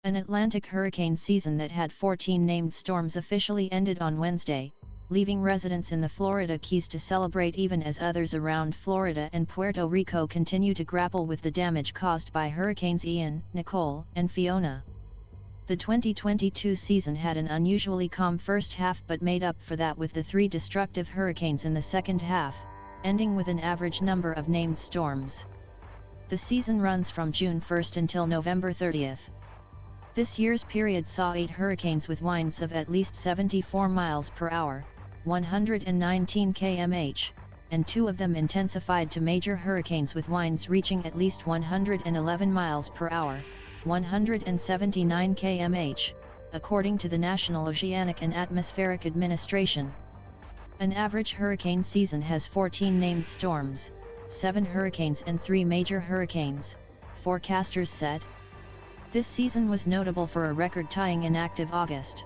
An Atlantic hurricane season that had 14 named storms officially ended on Wednesday, leaving residents in the Florida Keys to celebrate even as others around Florida and Puerto Rico continue to grapple with the damage caused by Hurricanes Ian, Nicole, and Fiona. The 2022 season had an unusually calm first half but made up for that with the 3 destructive hurricanes in the second half, ending with an average number of named storms. The season runs from June 1 until November 30. This year's period saw 8 hurricanes with winds of at least 74 miles per hour, 119 km/h, and 2 of them intensified to major hurricanes with winds reaching at least 111 miles per hour, 179 km/h, according to the National Oceanic and Atmospheric Administration. An average hurricane season has 14 named storms, 7 hurricanes and 3 major hurricanes, forecasters said. This season was notable for a record-tying inactive August.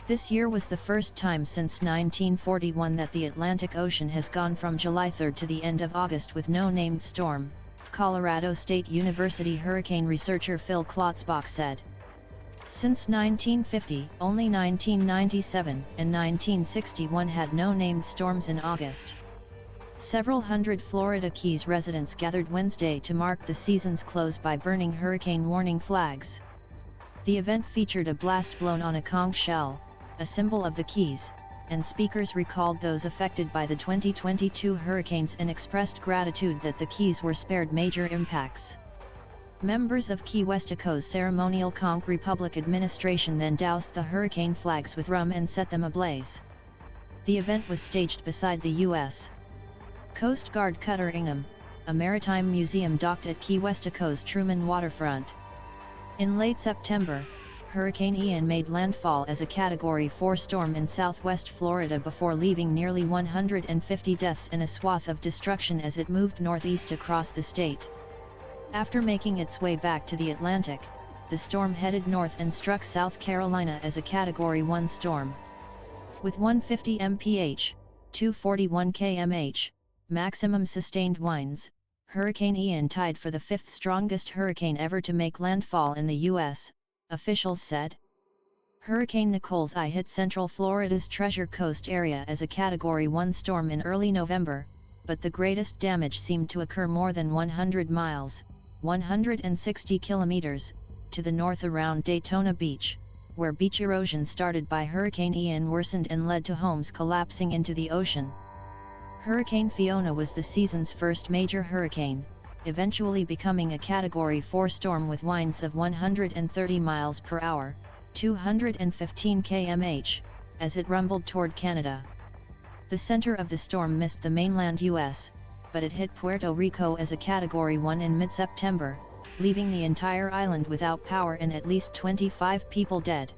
This year was the first time since 1941 that the Atlantic Ocean has gone from July 3 to the end of August with no named storm, Colorado State University hurricane researcher Phil Klotzbach said. Since 1950, only 1997 and 1961 had no named storms in August. Several hundred Florida Keys residents gathered Wednesday to mark the season's close by burning hurricane warning flags. The event featured a blast blown on a conch shell, a symbol of the Keys, and speakers recalled those affected by the 2022 hurricanes and expressed gratitude that the Keys were spared major impacts. Members of Key Westico's ceremonial Conch Republic administration then doused the hurricane flags with rum and set them ablaze. The event was staged beside the U.S. Coast Guard cutter Ingham, a maritime museum docked at Key Westico's Truman waterfront. In late September, Hurricane Ian made landfall as a Category 4 storm in southwest Florida before leaving nearly 150 deaths and a swath of destruction as it moved northeast across the state. After making its way back to the Atlantic, the storm headed north and struck South Carolina as a Category 1 storm. With 150 mph, 241 km/h, maximum sustained winds, Hurricane Ian tied for the 5th strongest hurricane ever to make landfall in the U.S., officials said. Hurricane Nicole's eye hit central Florida's Treasure Coast area as a Category 1 storm in early November, but the greatest damage seemed to occur more than 100 miles, 160 kilometers, to the north around Daytona Beach, where beach erosion started by Hurricane Ian worsened and led to homes collapsing into the ocean. Hurricane Fiona was the season's first major hurricane, eventually becoming a Category 4 storm with winds of 130 miles per hour, 215 km/h, as it rumbled toward Canada. The center of the storm missed the mainland U.S., but it hit Puerto Rico as a Category 1 in mid-September, leaving the entire island without power and at least 25 people dead.